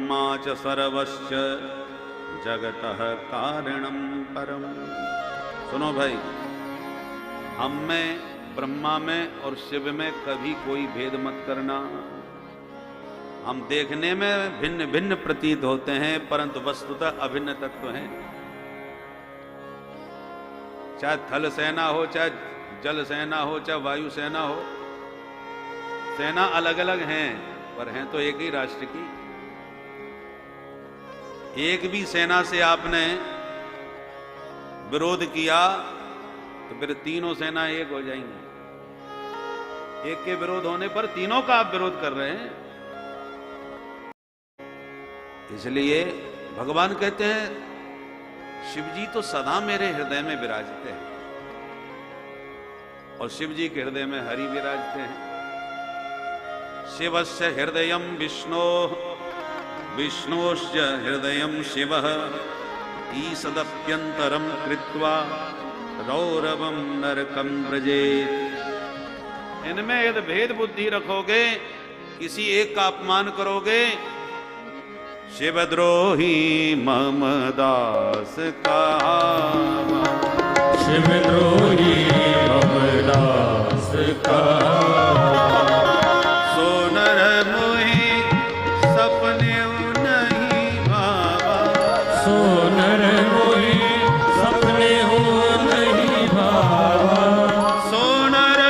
ब्रह्मा च सर्वश्च जगतः कारणम परम। सुनो भाई, हम में, ब्रह्मा में और शिव में कभी कोई भेद मत करना। हम देखने में भिन्न भिन्न प्रतीत होते हैं, परंतु वस्तुतः अभिन्न तत्व हैं। चाहे थल सेना हो, चाहे जल सेना हो, चाहे वायु सेना हो, सेना अलग अलग हैं पर हैं तो एक ही राष्ट्र की। एक भी सेना से आपने विरोध किया तो फिर तीनों सेना एक हो जाएंगी। एक के विरोध होने पर तीनों का आप विरोध कर रहे हैं। इसलिए भगवान कहते हैं शिव जी तो सदा मेरे हृदय में विराजते हैं, और शिव जी के हृदय में हरि विराजते हैं। शिवस्य हृदयम विष्णो, विष्णोश्च हृदयम शिवः, ईसदप्यंतरम कृत्वा रौरवम नरकम व्रजेत्। इनमें यदि भेद बुद्धि रखोगे, किसी एक का अपमान करोगे, शिवद्रोही मम दास कहावा, शिवद्रोही मम दास कहावा। सो नर मोहि सपने नहीं भावा, सो नर मोहि सपने हो नहीं भावा। सो नर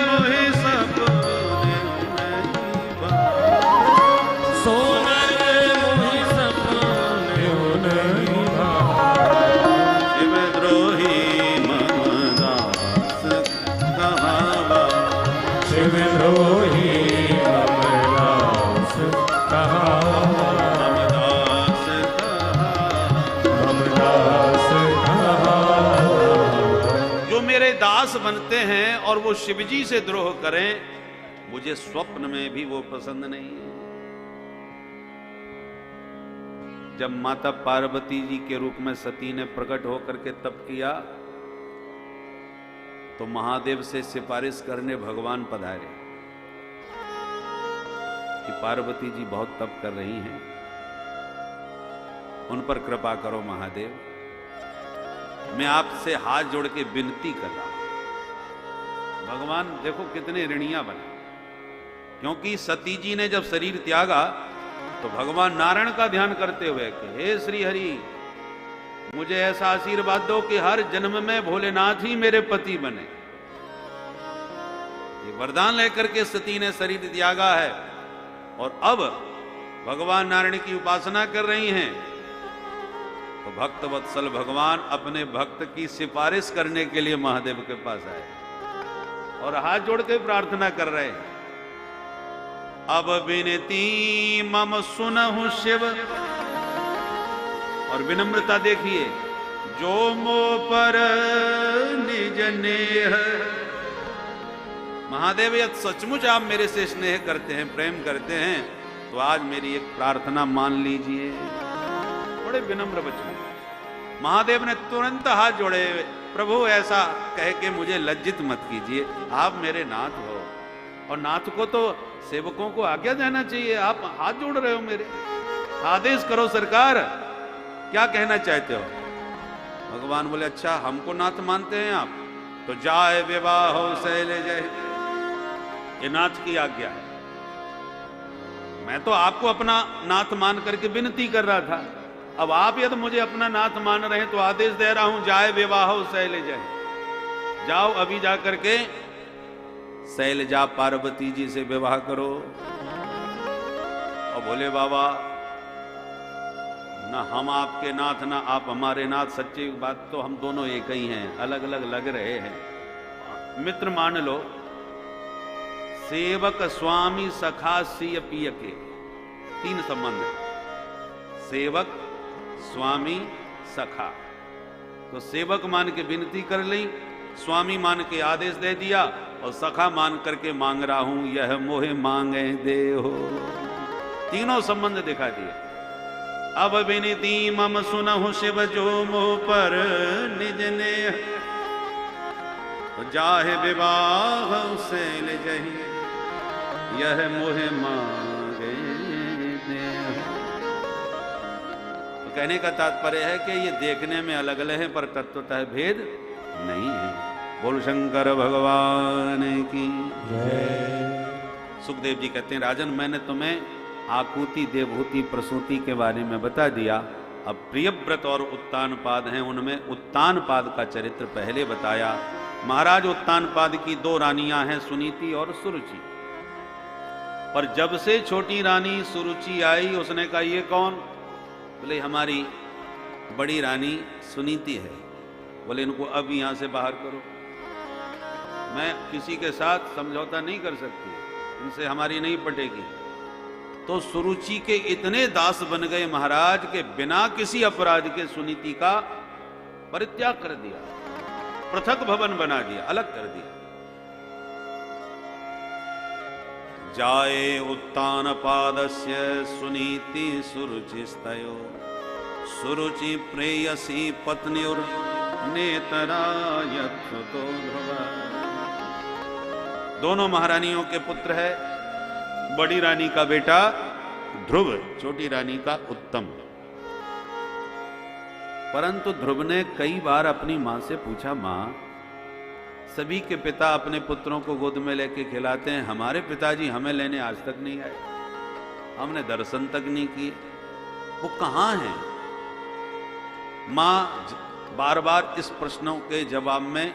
मोहि सपने नहीं भावा, सो नर मोहि सपने हो नहीं भावा। शिवद्रोही मम दास कहावा, शिवद्रोही मम दास कहावा। मम दास कहावा। मम दास कहावा। जो मेरे दास बनते हैं और वो शिवजी से द्रोह करें, मुझे स्वप्न में भी वो पसंद नहीं है। जब माता पार्वती जी के रूप में सती ने प्रकट होकर के तप किया तो महादेव से सिफारिश करने भगवान पधारे कि पार्वती जी बहुत तप कर रही हैं, उन पर कृपा करो महादेव। मैं आपसे हाथ जोड़ के विनती कर रहा हूं। भगवान देखो कितने ऋणिया बने, क्योंकि सती जी ने जब शरीर त्यागा तो भगवान नारायण का ध्यान करते हुए कि हे श्री हरि, मुझे ऐसा आशीर्वाद दो कि हर जन्म में भोलेनाथ ही मेरे पति बने। ये वरदान लेकर के सती ने शरीर त्यागा है और अब भगवान नारायण की उपासना कर रही हैं। तो भक्त वत्सल भगवान अपने भक्त की सिफारिश करने के लिए महादेव के पास आए और हाथ जोड़ के प्रार्थना कर रहे हैं। अब विनती मम सुनहु शिव, और विनम्रता देखिए, जो मो पर निज नेह। महादेव यदि सचमुच आप मेरे से स्नेह करते हैं, प्रेम करते हैं, तो आज मेरी एक प्रार्थना मान लीजिए। बड़े विनम्र वचन। महादेव ने तुरंत हाथ जोड़े, प्रभु ऐसा कह के मुझे लज्जित मत कीजिए, आप मेरे नाथ हो, और नाथ को तो सेवकों को आज्ञा देना चाहिए। आप हाथ जोड़ रहे हो मेरे, आदेश करो सरकार, क्या कहना चाहते हो? भगवान बोले अच्छा हमको नाथ मानते हैं आप, तो जाए विवाह हो शैले जय, ये नाथ की आज्ञा है। मैं तो आपको अपना नाथ मान करके विनती कर रहा था, अब आप यदि मुझे अपना नाथ मान रहे हैं तो आदेश दे रहा हूं, जाए विवाह हो शैले जय। जाओ अभी जा करके शैलजा पार्वती जी से विवाह करो। और बोले बाबा, ना हम आपके नाथ ना आप हमारे नाथ, सच्ची बात तो हम दोनों एक ही हैं, अलग अलग लग रहे हैं। मित्र मान लो, सेवक स्वामी सखा सिय पिय के तीन संबंध है, सेवक स्वामी सखा। तो सेवक मान के विनती कर ली, स्वामी मान के आदेश दे दिया, और सखा मान करके मांग रहा हूं यह मोहे मांगे दे हो। तीनों संबंध दिखा दिए। अब विनती मम सुनहु शिव, जो मोह पर निज ने, तो जाहे विवाह शैल जही, यह मोहे मांगे दे हो। कहने का तात्पर्य है कि ये देखने में अलग अलग है पर तत्वतः भेद नहीं है। बोल शंकर भगवान की जय। सुखदेव जी कहते हैं, राजन मैंने तुम्हें आकुति, देवहूति, प्रसूति के बारे में बता दिया। अब प्रियव्रत और उत्तानपाद हैं, उनमें उत्तानपाद का चरित्र पहले बताया। महाराज उत्तानपाद की 2 रानियां हैं, सुनीति और सुरुचि। पर जब से छोटी रानी सुरुचि आई, उसने कहा ये कौन? बोले हमारी बड़ी रानी सुनीति है। बोले इनको अब यहां से बाहर करो, मैं किसी के साथ समझौता नहीं कर सकती, इनसे हमारी नहीं पटेगी। तो सुरुचि के इतने दास बन गए महाराज के बिना किसी अपराध के सुनीति का परित्याग कर दिया, पृथक भवन बना दिया, अलग कर दिया। जाए उत्तानपादस्य सुनीति सुरुचिस्तयो सुरुचि प्रेयसी पत्न्युर नेतरायच्छुतो ध्रुव। दोनों महारानियों के पुत्र है, बड़ी रानी का बेटा ध्रुव, छोटी रानी का उत्तम। परंतु ध्रुव ने कई बार अपनी मां से पूछा, मां सभी के पिता अपने पुत्रों को गोद में लेके खिलाते हैं, हमारे पिताजी हमें लेने आज तक नहीं आए, हमने दर्शन तक नहीं किए, वो कहां हैं? मां बार बार इस प्रश्नों के जवाब में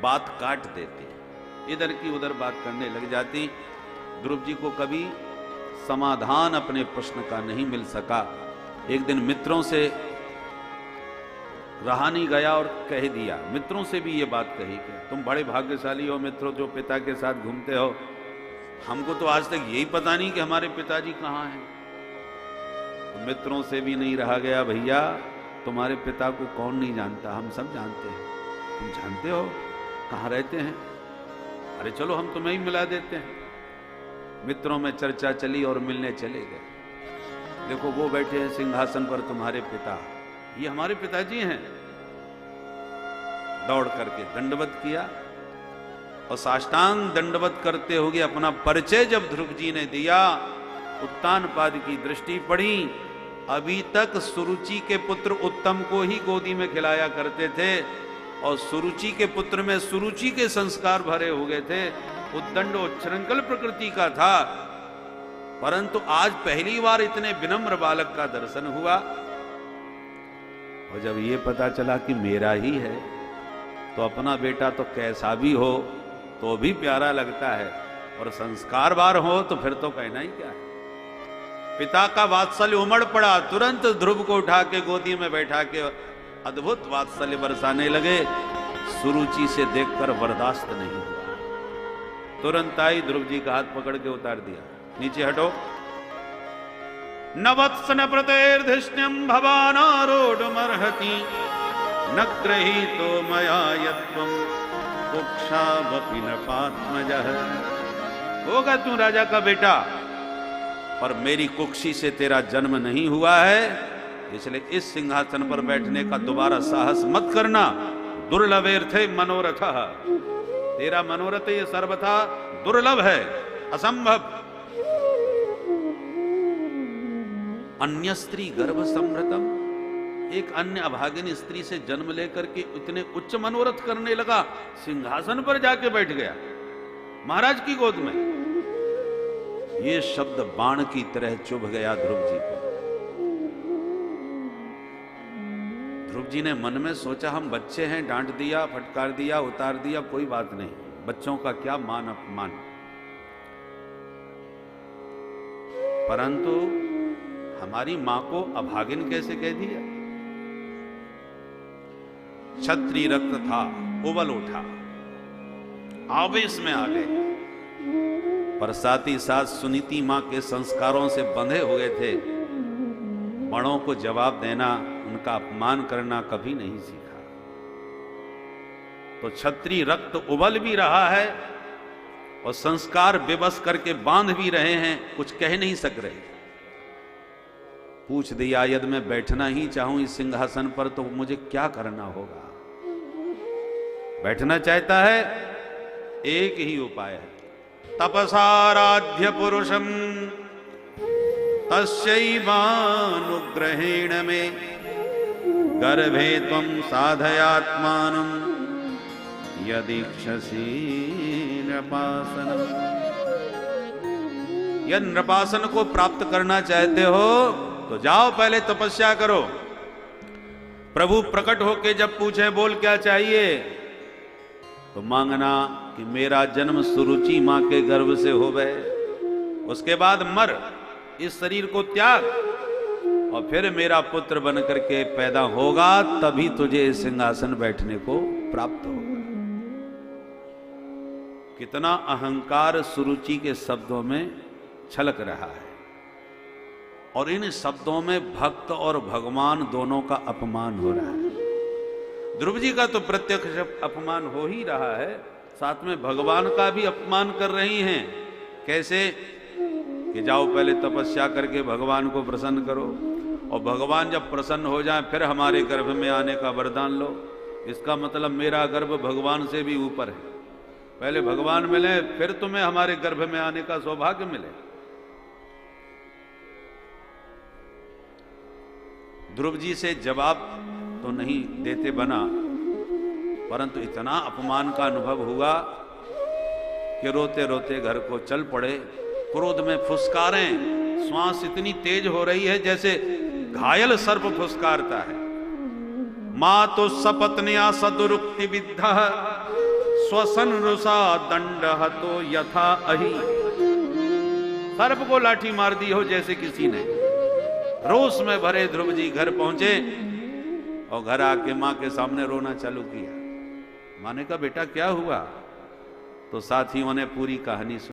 बात काट देती, इधर की उधर बात करने लग जाती। ध्रुव जी को कभी समाधान अपने प्रश्न का नहीं मिल सका। एक दिन मित्रों से रहा नहीं गया और कह दिया, मित्रों से भी ये बात कही कि तुम बड़े भाग्यशाली हो मित्रों, जो पिता के साथ घूमते हो, हमको तो आज तक यही पता नहीं कि हमारे पिताजी कहाँ हैं। तो मित्रों से भी नहीं रहा गया, भैया तुम्हारे पिता को कौन नहीं जानता, हम सब जानते हैं, तुम जानते हो कहाँ रहते हैं, अरे चलो हम तुम्हें ही मिला देते हैं। मित्रों में चर्चा चली और मिलने चले गए। देखो वो बैठे हैं सिंहासन पर, तुम्हारे पिता, ये हमारे पिताजी हैं। दौड़ करके दंडवत किया और साष्टांग दंडवत करते हुए अपना परिचय जब ध्रुव जी ने दिया, उत्तानपाद की दृष्टि पड़ी। अभी तक सुरुचि के पुत्र उत्तम को ही गोदी में खिलाया करते थे और सुरुचि के पुत्र में सुरुचि के संस्कार भरे हो गए थे, उद्दंड उच्छृंखल प्रकृति का था। परंतु आज पहली बार इतने विनम्र बालक का दर्शन हुआ और जब ये पता चला कि मेरा ही है, तो अपना बेटा तो कैसा भी हो तो भी प्यारा लगता है, और संस्कारवान हो तो फिर तो कहना ही क्या है। पिता का वात्सल्य उमड़ पड़ा, तुरंत ध्रुव को उठा के गोदी में बैठा के अद्भुत वात्सल्य बरसाने लगे। सुरुचि से देखकर बर्दाश्त नहीं हुआ, तुरंत आई ध्रुव जी का हाथ पकड़ के उतार दिया, नीचे हटो। न वत्सन प्रतेर्धिष्ण्यं भवानारोढमर्हति न गृहीतो मया यत्वं कुक्षावपि नृपात्मजः। होगा तू राजा का बेटा, पर मेरी कुक्षी से तेरा जन्म नहीं हुआ है, इसलिए इस सिंहासन पर बैठने का दोबारा साहस मत करना। दुर्लभेर्थे मनोरथः, तेरा मनोरथ ये सर्वथा दुर्लभ है, असंभव। अन्य स्त्री गर्भ संभ्रतम, एक अन्य अभागिनी स्त्री से जन्म लेकर के इतने उच्च मनोरथ करने लगा, सिंहासन पर जाके बैठ गया महाराज की गोद में। ये शब्द बाण की तरह चुभ गया ध्रुव जी को। ध्रुव जी ने मन में सोचा, हम बच्चे हैं, डांट दिया, फटकार दिया, उतार दिया, कोई बात नहीं, बच्चों का क्या मान अपमान। परंतु हमारी मां को अभागिन कैसे कह दिया? क्षत्रिय रक्त था, उबल उठा, आवेश में आ गए। पर साथ ही साथ सुनीति मां के संस्कारों से बंधे हुए थे, बड़ों को जवाब देना, उनका अपमान करना कभी नहीं सीखा। तो क्षत्रिय रक्त उबल भी रहा है और संस्कार विवश करके बांध भी रहे हैं, कुछ कह नहीं सक रहे। पूछ दिया, यदि मैं बैठना ही चाहूं इस सिंहासन पर तो मुझे क्या करना होगा? बैठना चाहता है, एक ही उपाय है, तपसाराध्य पुरुषम तस्यैवानुग्रहेण मे गर्भे त्वं साधयात्मानं यदीक्षसि नृपासनम्। यह नृपासन को प्राप्त करना चाहते हो तो जाओ पहले तपस्या करो। प्रभु प्रकट होके जब पूछे बोल क्या चाहिए, तो मांगना कि मेरा जन्म सुरुचि मां के गर्भ से होवे, उसके बाद मर, इस शरीर को त्याग, और फिर मेरा पुत्र बन करके पैदा होगा, तभी तुझे सिंहासन बैठने को प्राप्त होगा। कितना अहंकार सुरुचि के शब्दों में छलक रहा है, और इन शब्दों में भक्त और भगवान दोनों का अपमान हो रहा है। ध्रुव जी का तो प्रत्यक्ष अपमान हो ही रहा है, साथ में भगवान का भी अपमान कर रही हैं। कैसे कि जाओ पहले तपस्या करके भगवान को प्रसन्न करो, और भगवान जब प्रसन्न हो जाए फिर हमारे गर्भ में आने का वरदान लो। इसका मतलब मेरा गर्भ भगवान से भी ऊपर है। पहले भगवान मिले, फिर तुम्हें हमारे गर्भ में आने का सौभाग्य मिले। ध्रुव जी से जवाब तो नहीं देते बना, परंतु इतना अपमान का अनुभव हुआ कि रोते रोते घर को चल पड़े। क्रोध में फुसकारें, श्वास इतनी तेज हो रही है जैसे घायल सर्प फुसकारता है। मां तो सपत्न्या सदुरुक्ति विद्ध स्वसन रुषा दंड तो यथा अहि। सर्प को लाठी मार दी हो जैसे किसी ने। रोष में भरे ध्रुव जी घर पहुंचे और घर आके मां के सामने रोना चालू किया। मां ने कहा बेटा क्या हुआ? तो साथियों ने पूरी कहानी सुनी।